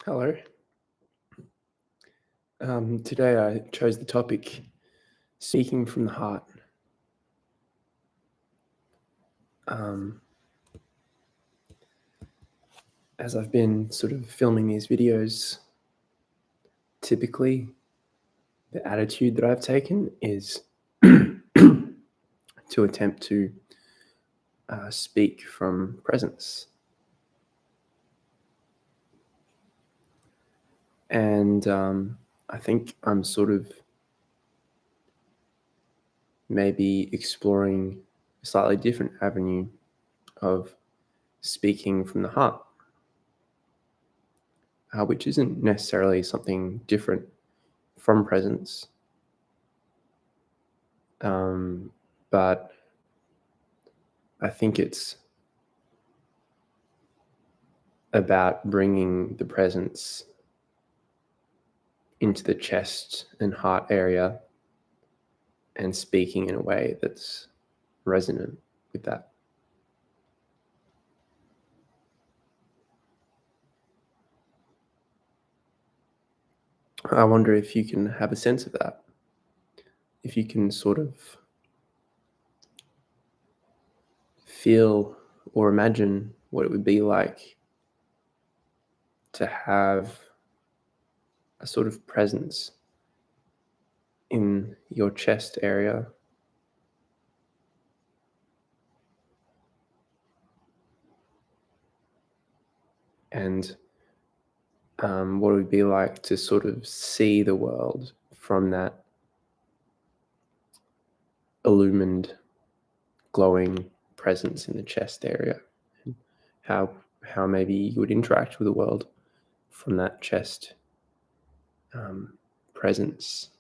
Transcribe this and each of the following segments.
Hello. Today I chose the topic speaking from the heart. Um, as I've been sort of filming these videos, typically the attitude that I've taken is to attempt to speak from presence. And I think I'm sort of maybe exploring a slightly different avenue of speaking from the heart, which isn't necessarily something different from presence. But I think it's about bringing the presence into the chest and heart area and speaking in a way that's resonant with that. I wonder if you can have a sense of that, if you can sort of feel or imagine what it would be like to have a sort of presence in your chest area and what it would be like to sort of see the world from that illumined, glowing presence in the chest area, and how maybe you would interact with the world from that chest presence,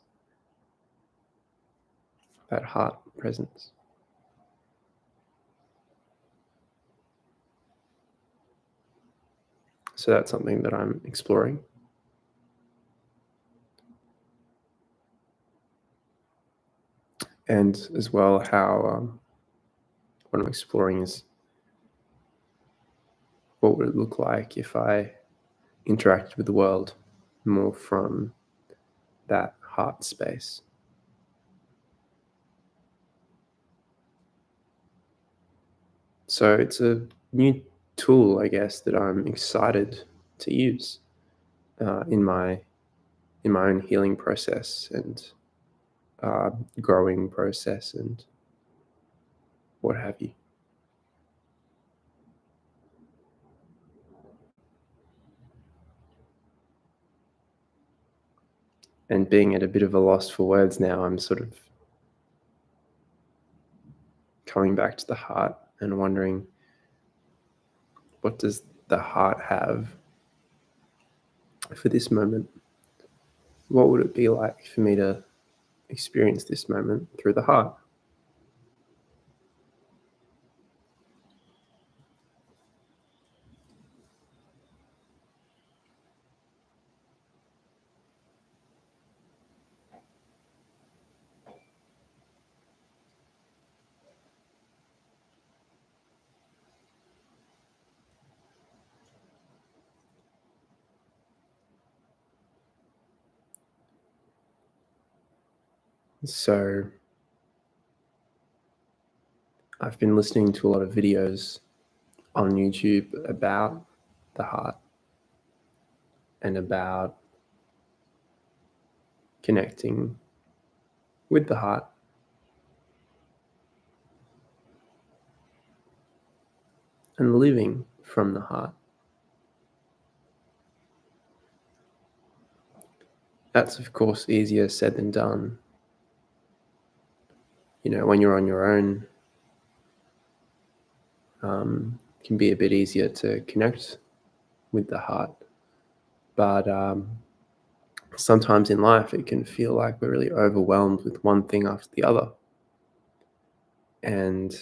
that heart presence. So that's something that I'm exploring. And as well, how what I'm exploring is what would it look like if I interacted with the world more from that heart space. So it's a new tool, I guess, that I'm excited to use in my own healing process and growing process and what have you. And being at a bit of a loss for words now, I'm sort of coming back to the heart and wondering, what does the heart have for this moment? What would it be like for me to experience this moment through the heart? So I've been listening to a lot of videos on YouTube about the heart and about connecting with the heart. And living from the heart. That's, of course, easier said than done. You know, when you're on your own, can be a bit easier to connect with the heart. But sometimes in life, it can feel like we're really overwhelmed with one thing after the other. And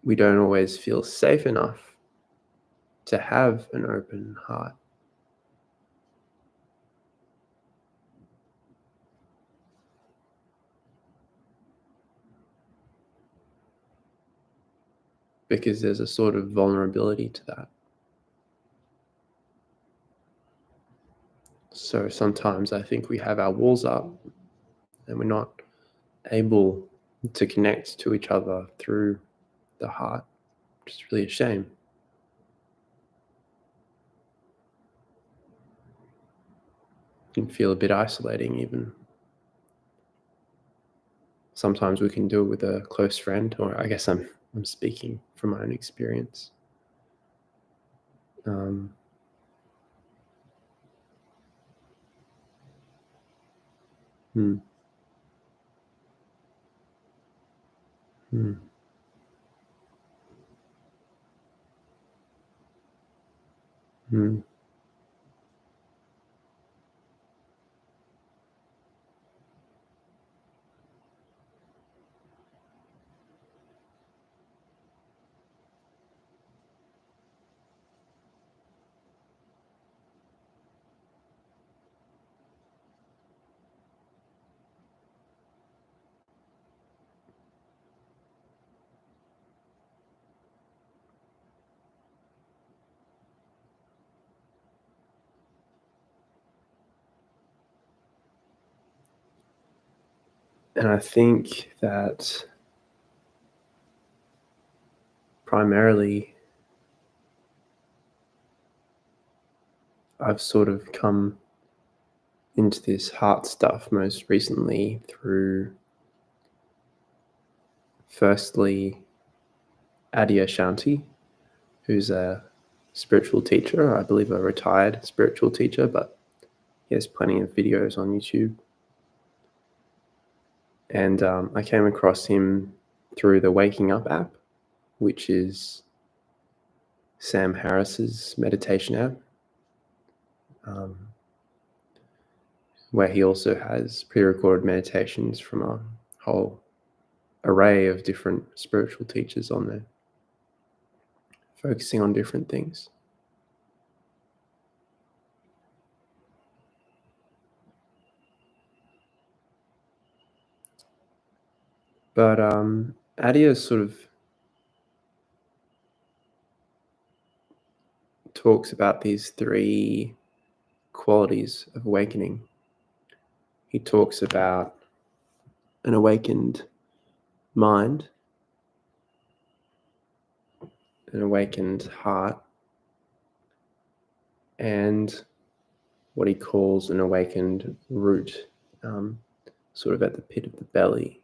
we don't always feel safe enough to have an open heart. Because there's a sort of vulnerability to that. So sometimes I think we have our walls up and we're not able to connect to each other through the heart, which is really a shame. It can feel a bit isolating even. Sometimes we can do it with a close friend, or I guess I'm speaking from my own experience. Um, hmm, hmm, hmm. And I think that primarily I've sort of come into this heart stuff most recently through, firstly, Adyashanti, who's a spiritual teacher, I believe a retired spiritual teacher, but he has plenty of videos on YouTube. And I came across him through the Waking Up app, which is Sam Harris's meditation app, um, where he also has pre-recorded meditations from a whole array of different spiritual teachers on there, focusing on different things. But Adia sort of talks about these three qualities of awakening. He talks about an awakened mind, an awakened heart, and what he calls an awakened root, sort of at the pit of the belly.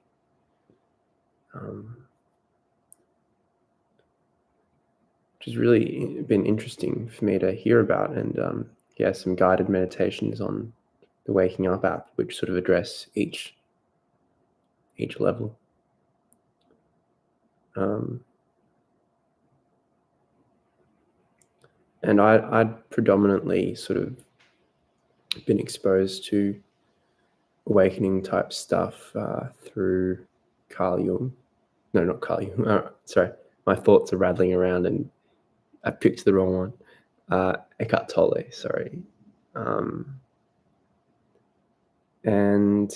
Which has really been interesting for me to hear about. And he has some guided meditations on the Waking Up app, which sort of address each level. And I'd predominantly sort of been exposed to awakening type stuff through Carl Jung. No, not Carl Jung. Sorry, my thoughts are rattling around and I picked the wrong one. Eckhart Tolle, sorry. And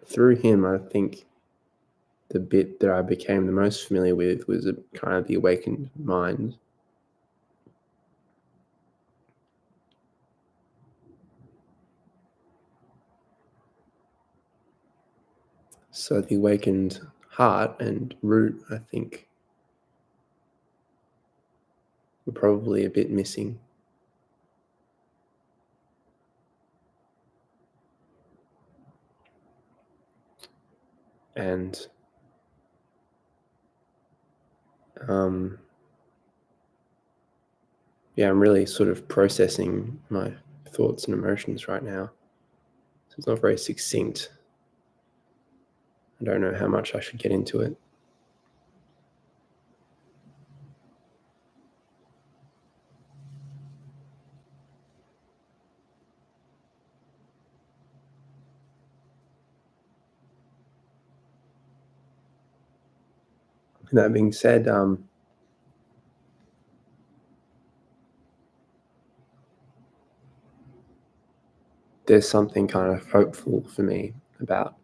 through him, I think the bit that I became the most familiar with was a kind of the awakened mind. So the awakened heart and root, I think, were probably a bit missing. And yeah, I'm really sort of processing my thoughts and emotions right now. So it's not very succinct. I don't know how much I should get into it. That being said, there's something kind of hopeful for me about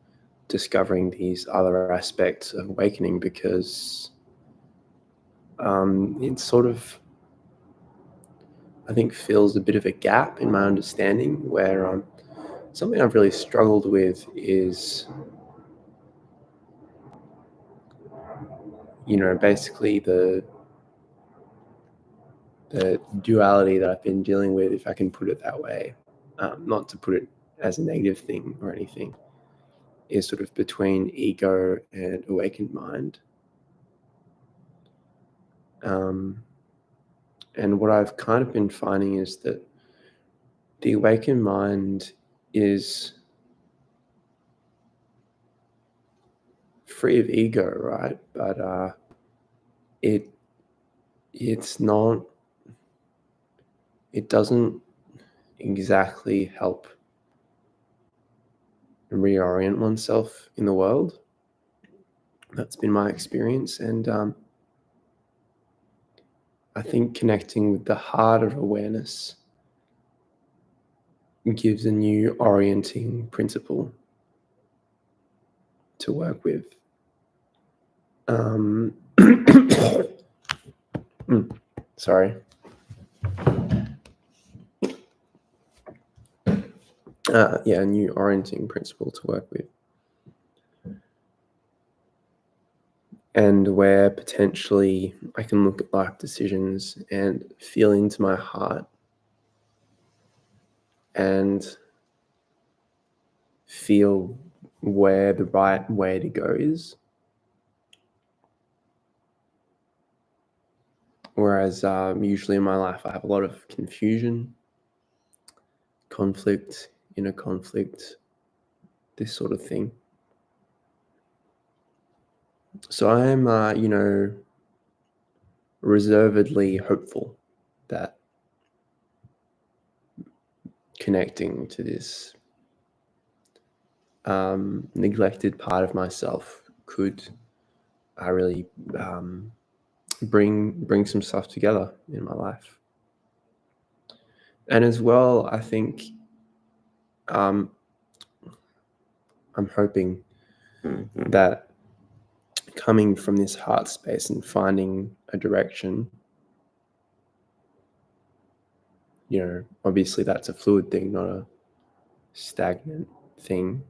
discovering these other aspects of awakening, because it sort of, I think, fills a bit of a gap in my understanding, where something I've really struggled with is, basically the duality that I've been dealing with, if I can put it that way, not to put it as a negative thing or anything, is sort of between ego and awakened mind. And what I've kind of been finding is that the awakened mind is free of ego, right? But it's not. It doesn't exactly help reorient oneself in the world. That's been my experience, and I think connecting with the heart of awareness gives a new orienting principle to work with. Sorry. A new orienting principle to work with. And where potentially I can look at life decisions and feel into my heart and feel where the right way to go is. Whereas usually in my life, I have a lot of confusion, conflict, inner conflict, this sort of thing. So I am, reservedly hopeful that connecting to this neglected part of myself could really bring some stuff together in my life. And as well, I think I'm hoping that coming from this heart space and finding a direction, obviously that's a fluid thing, not a stagnant thing.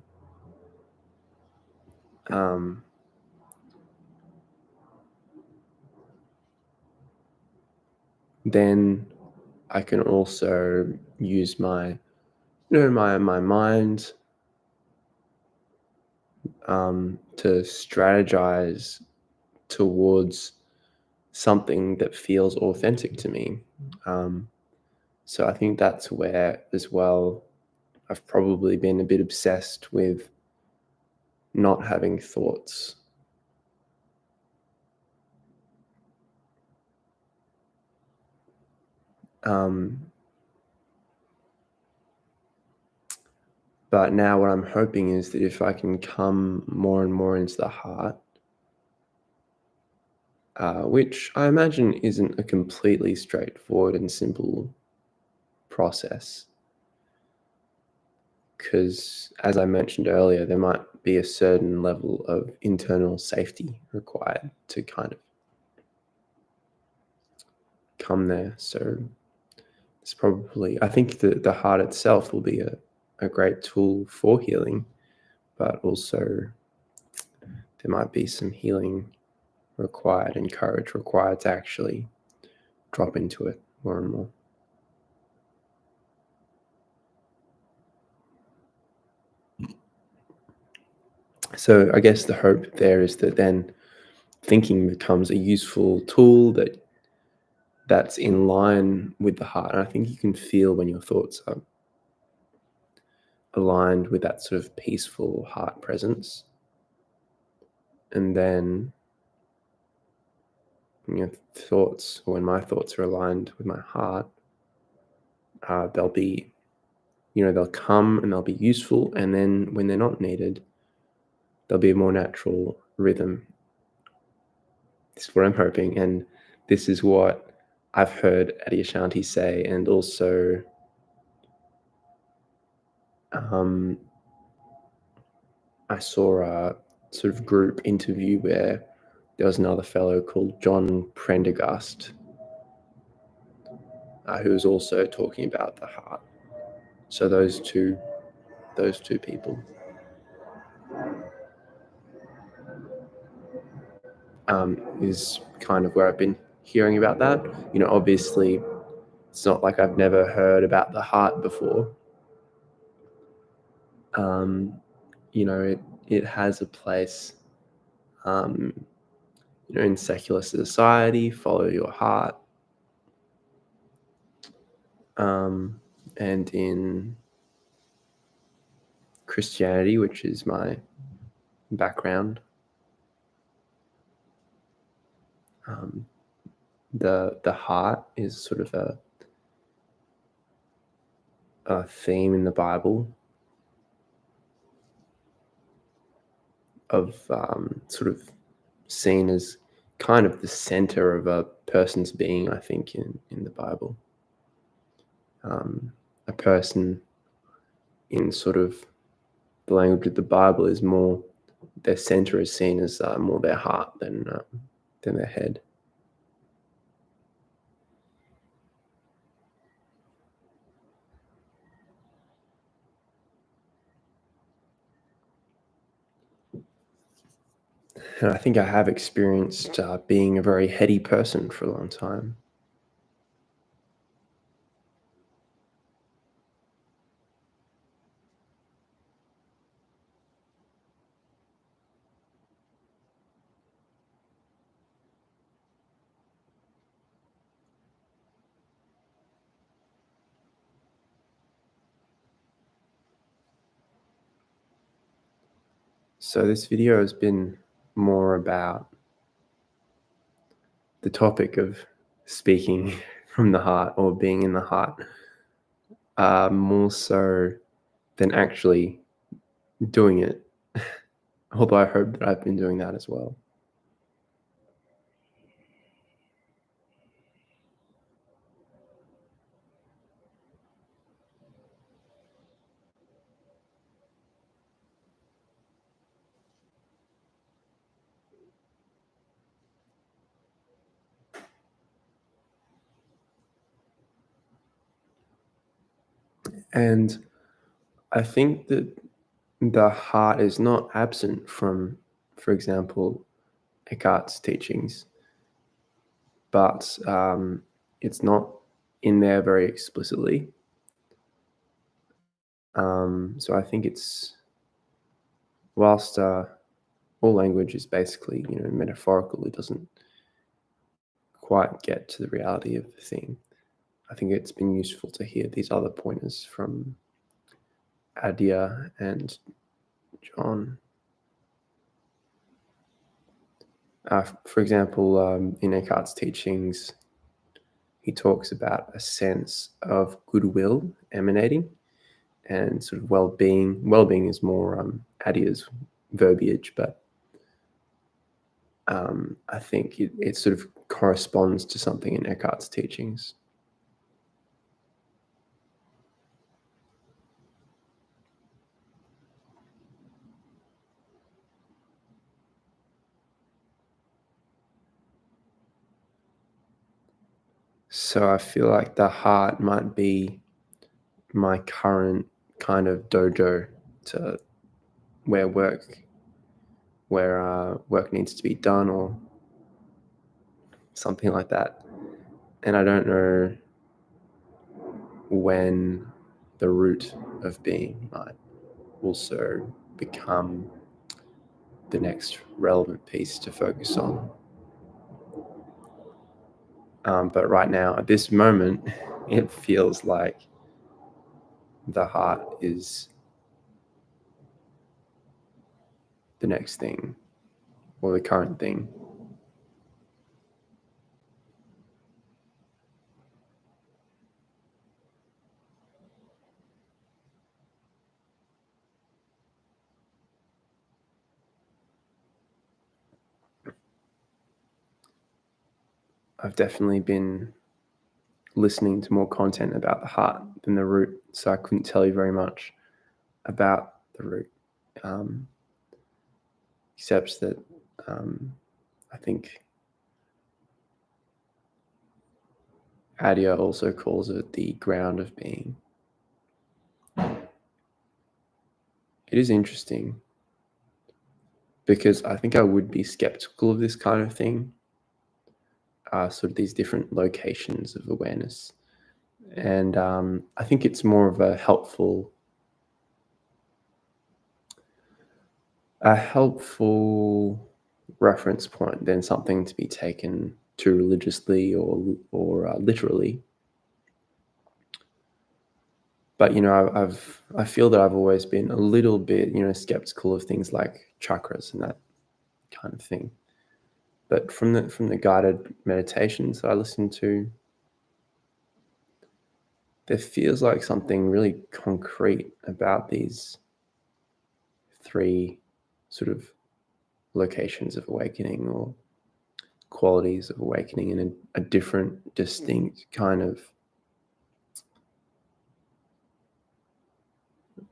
Then I can also use my mind to strategize towards something that feels authentic to me. So I think that's where, as well, I've probably been a bit obsessed with not having thoughts. But now what I'm hoping is that if I can come more and more into the heart, which I imagine isn't a completely straightforward and simple process, because as I mentioned earlier, there might be a certain level of internal safety required to kind of come there. So it's probably, I think the heart itself will be a great tool for healing, but also there might be some healing required and courage required to actually drop into it more and more. So I guess the hope there is that then thinking becomes a useful tool that's in line with the heart. And I think you can feel when your thoughts are aligned with that sort of peaceful heart presence. And then your thoughts, or when my thoughts are aligned with my heart, they'll be, they'll come and they'll be useful. And then when they're not needed, there'll be a more natural rhythm. This is what I'm hoping. And this is what I've heard Adyashanti say, and also I saw a sort of group interview where there was another fellow called John Prendergast, who was also talking about the heart. So those two people is kind of where I've been hearing about that. Obviously, it's not like I've never heard about the heart before. It has a place, in secular society. Follow your heart, and in Christianity, which is my background, the heart is sort of a theme in the Bible of sort of seen as kind of the center of a person's being, I think, in the Bible. A person in sort of the language of the Bible is more, their center is seen as more their heart than their head. And I think I have experienced being a very heady person for a long time. So this video has been more about the topic of speaking from the heart or being in the heart, more so than actually doing it. Although I hope that I've been doing that as well. And I think that the heart is not absent from, for example, Eckhart's teachings, but it's not in there very explicitly. So I think it's, whilst all language is basically, metaphorical, it doesn't quite get to the reality of the thing. I think it's been useful to hear these other pointers from Adia and John. For example, in Eckhart's teachings, he talks about a sense of goodwill emanating and sort of well-being. Well-being is more Adia's verbiage, but I think it sort of corresponds to something in Eckhart's teachings. So I feel like the heart might be my current kind of dojo to where work needs to be done or something like that. And I don't know when the root of being might also become the next relevant piece to focus on. But right now, at this moment, it feels like the heart is the next thing or the current thing. I've definitely been listening to more content about the heart than the root, so I couldn't tell you very much about the root. except that I think Adia also calls it the ground of being. It is interesting because I think I would be skeptical of this kind of thing, sort of these different locations of awareness. And I think it's more of a helpful reference point than something to be taken too religiously or literally. But I feel that I've always been a little bit skeptical of things like chakras and that kind of thing. But from the guided meditations that I listen to, there feels like something really concrete about these three sort of locations of awakening or qualities of awakening in a different, distinct kind of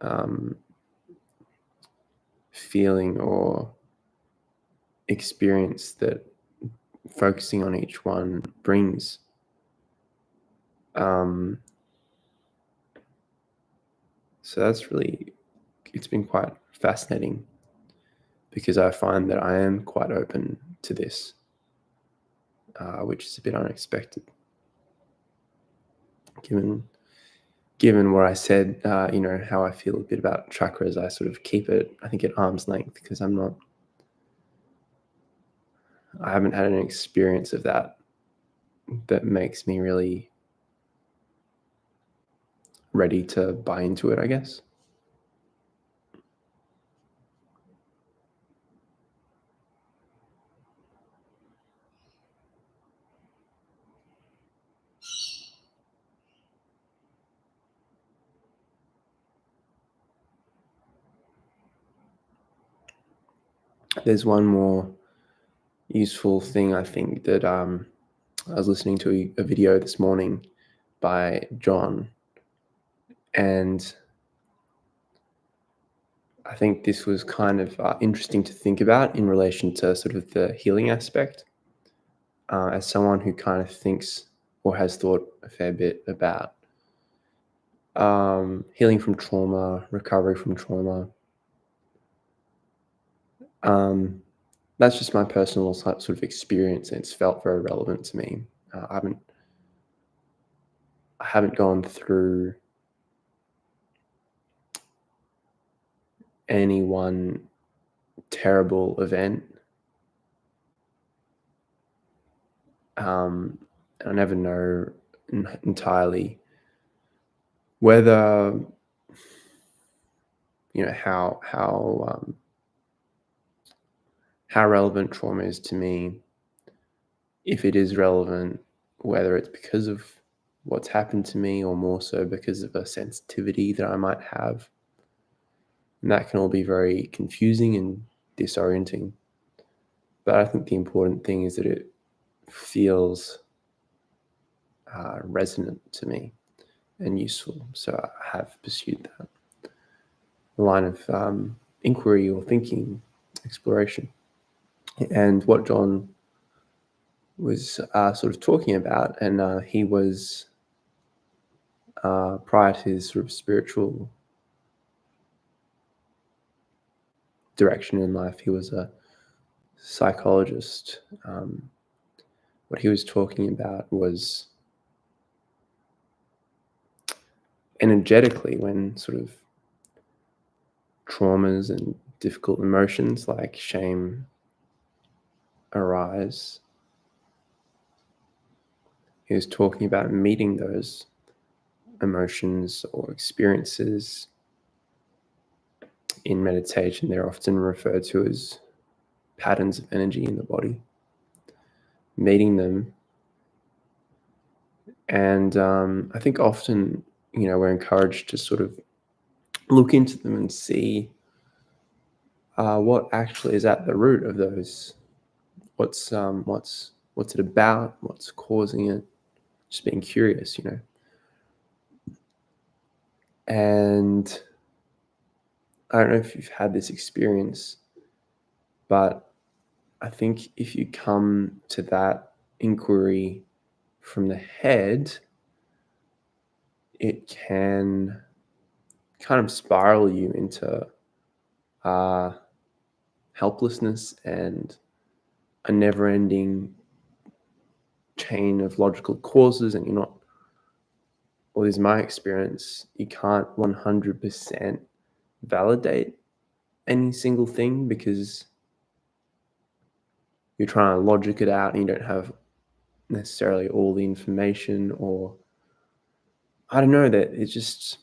um, feeling or experience that focusing on each one brings. Um, so it's been quite fascinating because I find that I am quite open to this, which is a bit unexpected, given what I said. How I feel a bit about chakras. I sort of keep it, I think, at arm's length because I haven't had an experience of that makes me really ready to buy into it, I guess. There's one more useful thing I think that I was listening to a video this morning by John, and I think this was kind of interesting to think about in relation to sort of the healing aspect. As someone who kind of thinks or has thought a fair bit about healing from trauma, recovery from trauma, that's just my personal sort of experience, and it's felt very relevant to me. I haven't gone through any one terrible event. I never know entirely whether how relevant trauma is to me, if it is relevant, whether it's because of what's happened to me or more so because of a sensitivity that I might have. And that can all be very confusing and disorienting. But I think the important thing is that it feels resonant to me and useful. So I have pursued that line of inquiry or thinking, exploration. And what John was sort of talking about, and he was, prior to his sort of spiritual direction in life, he was a psychologist. What he was talking about was energetically, when sort of traumas and difficult emotions like shame arise, he was talking about meeting those emotions or experiences in meditation. They're often referred to as patterns of energy in the body, meeting them. And I think often, we're encouraged to sort of look into them and see what actually is at the root of those. What's it about? What's causing it? Just being curious, And I don't know if you've had this experience, But I think if you come to that inquiry from the head, it can kind of spiral you into uh, helplessness and a never ending chain of logical causes. And you're not, or this is my experience, you can't 100% validate any single thing because you're trying to logic it out and you don't have necessarily all the information, or I don't know, that it's just,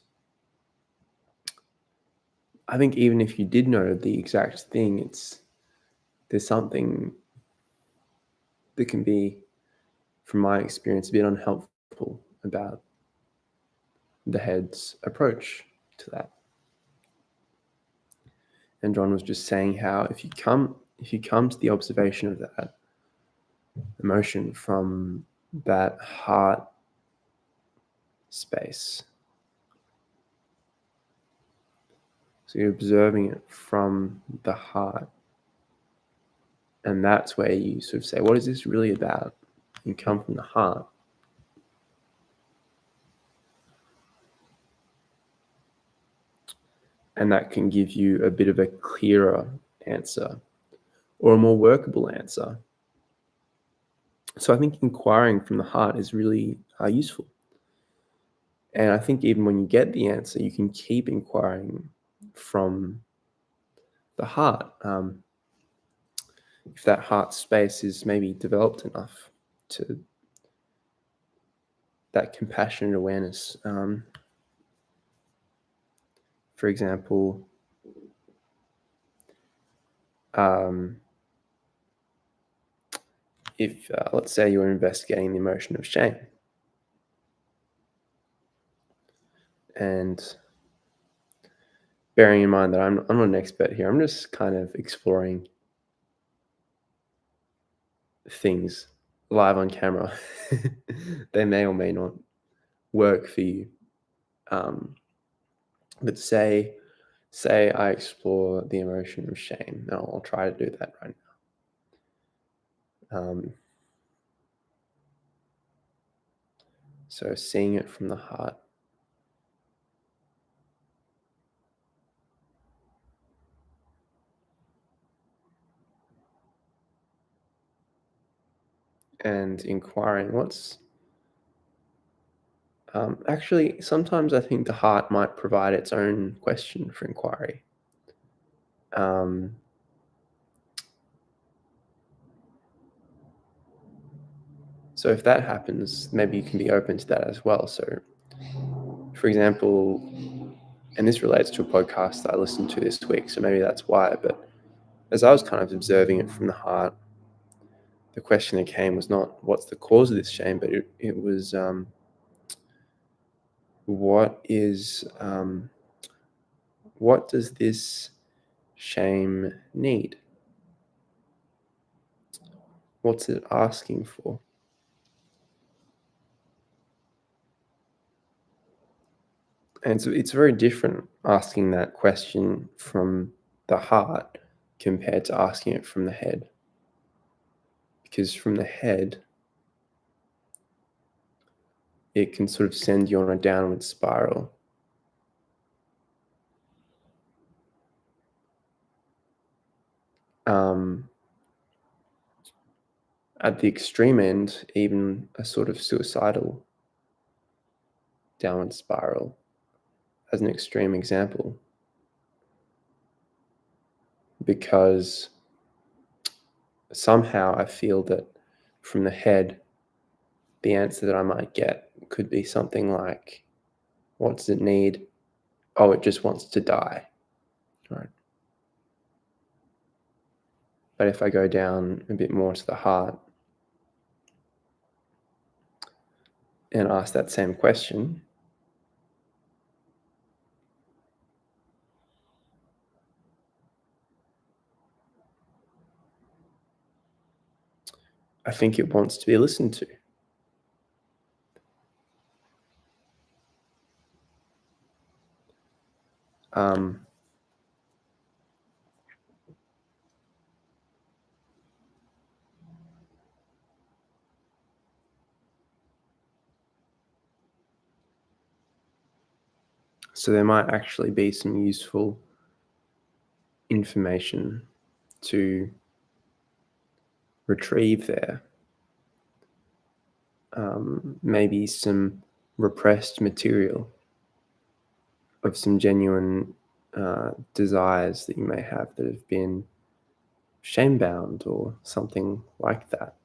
I think even if you did know the exact thing, there's something that can be, from my experience, a bit unhelpful about the head's approach to that. And John was just saying how if you come to the observation of that emotion from that heart space, so you're observing it from the heart, and that's where you sort of say, what is this really about? You come from the heart. And that can give you a bit of a clearer answer or a more workable answer. So I think inquiring from the heart is really useful. And I think even when you get the answer, you can keep inquiring from the heart. If that heart space is maybe developed enough to that compassionate awareness. For example, if let's say you're investigating the emotion of shame, and bearing in mind that I'm not an expert here, I'm just kind of exploring things live on camera. They may or may not work for you. But say I explore the emotion of shame. And I'll try to do that right now. So seeing it from the heart. And inquiring what's actually, sometimes I think the heart might provide its own question for inquiry. So if that happens, maybe you can be open to that as well. So, for example, and this relates to a podcast that I listened to this week, so maybe that's why. But as I was kind of observing it from the heart, the question that came was not what's the cause of this shame, but it was what does this shame need? What's it asking for? And so it's very different asking that question from the heart compared to asking it from the head. Because from the head, it can sort of send you on a downward spiral. At the extreme end, even a sort of suicidal downward spiral, as an extreme example. Because somehow I feel that from the head, the answer that I might get could be something like, what does it need? Oh, it just wants to die. Right. But if I go down a bit more to the heart and ask that same question, I think it wants to be listened to. Um, So there might actually be some useful information to retrieve there. Maybe some repressed material of some genuine desires that you may have that have been shame bound or something like that.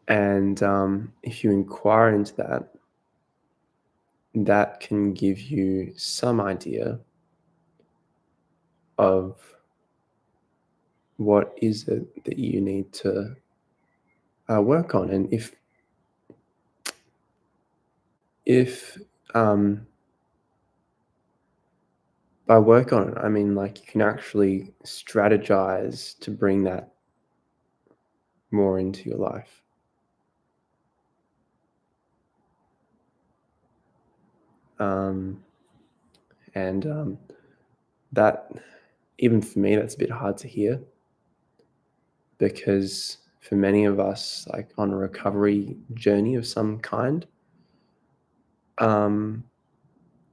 And if you inquire into that, that can give you some idea of what is it that you need to work on. And if by work on it, I mean like you can actually strategize to bring that more into your life. Um, and that, even for me, that's a bit hard to hear, because for many of us, like on a recovery journey of some kind, um,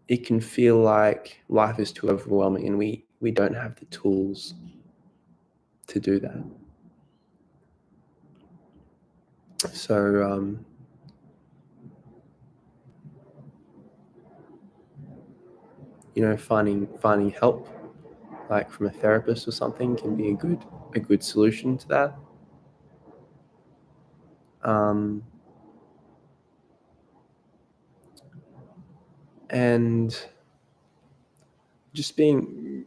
it can feel like life is too overwhelming and we don't have the tools to do that. So finding help, like from a therapist or something, can be a good solution to that. Um, and just being,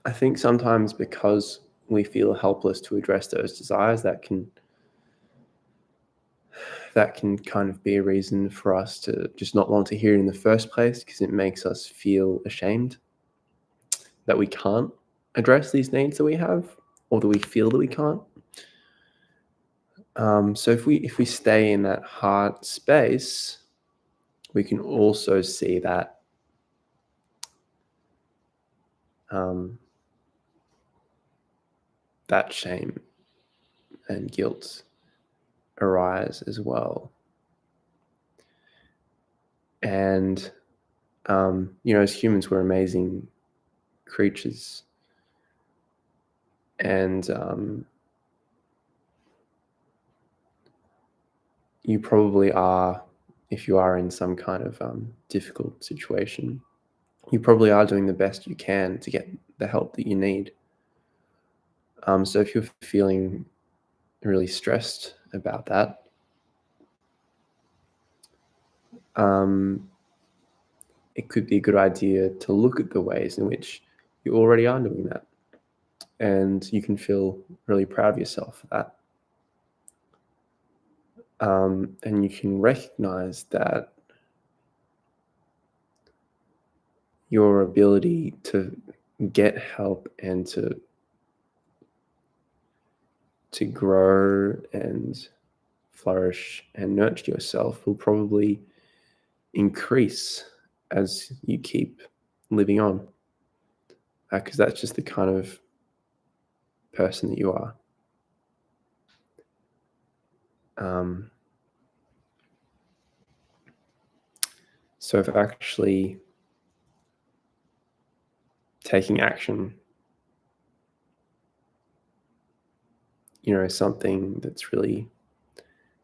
I think sometimes because we feel helpless to address those desires, that can kind of be a reason for us to just not want to hear it in the first place, because it makes us feel ashamed that we can't address these needs that we have, or that we feel that we can't. So if we stay in that heart space, we can also see that um, that shame and guilt arise as well. And as humans, we're amazing creatures, and you probably are, if you are in some kind of difficult situation, you probably are doing the best you can to get the help that you need. So if you're feeling really stressed about that, um, it could be a good idea to look at the ways in which you already are doing that. And you can feel really proud of yourself for that. And you can recognize that your ability to get help and to grow and flourish and nurture yourself will probably increase as you keep living on, because that's just the kind of person that you are. Um, so if actually taking action, something that's really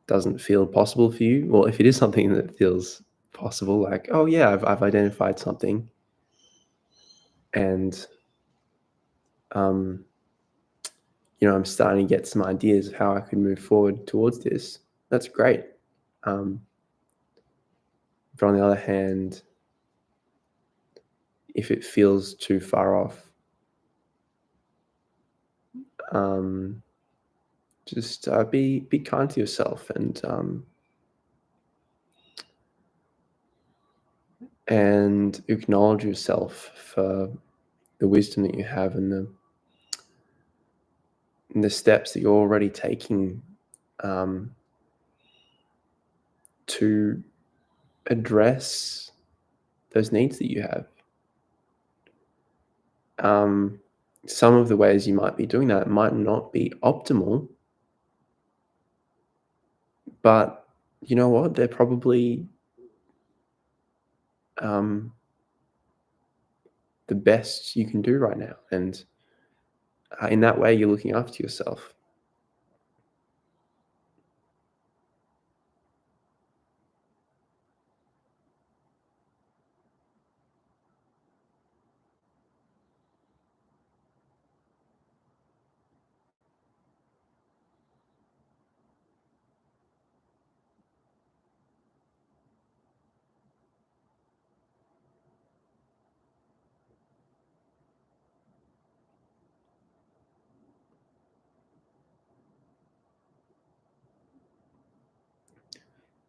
doesn't feel possible for you, well, if it is something that feels possible, like, oh yeah, I've identified something, and um, I'm starting to get some ideas of how I could move forward towards this. That's great. Um, but on the other hand, if it feels too far off, um, just be kind to yourself, and acknowledge yourself for the wisdom that you have, and the steps that you're already taking um, to address those needs that you have. Um, some of the ways you might be doing that might not be optimal, But you know what? They're probably um, the best you can do right now. And in that way, you're looking after yourself.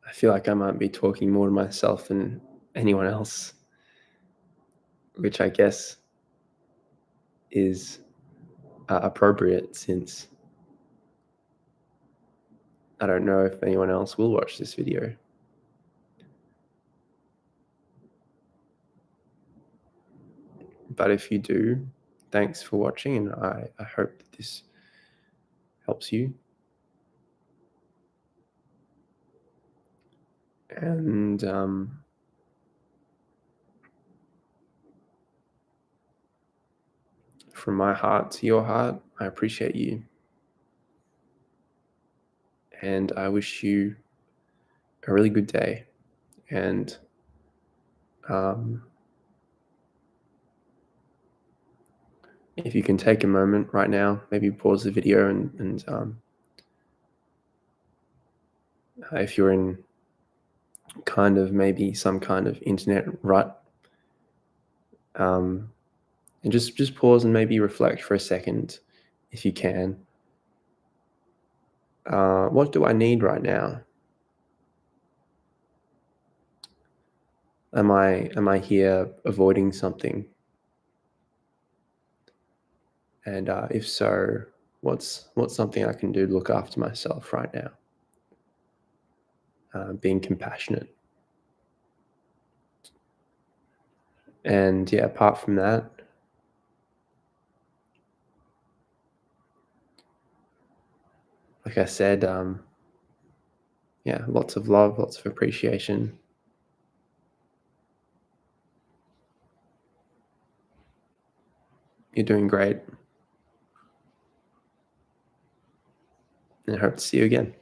I feel like I might be talking more to myself than anyone else, which I guess is appropriate since I don't know if anyone else will watch this video. But if you do, thanks for watching, and I hope that this helps you. And from my heart to your heart, I appreciate you. And I wish you a really good day. And if you can take a moment right now, maybe pause the video and if you're in kind of maybe some kind of internet rut, and just pause and maybe reflect for a second if you can. What do I need right now? Am I here avoiding something? And if so, what's something I can do to look after myself right now? Being compassionate. And yeah, apart from that, like I said, yeah, lots of love, lots of appreciation. You're doing great, and I hope to see you again.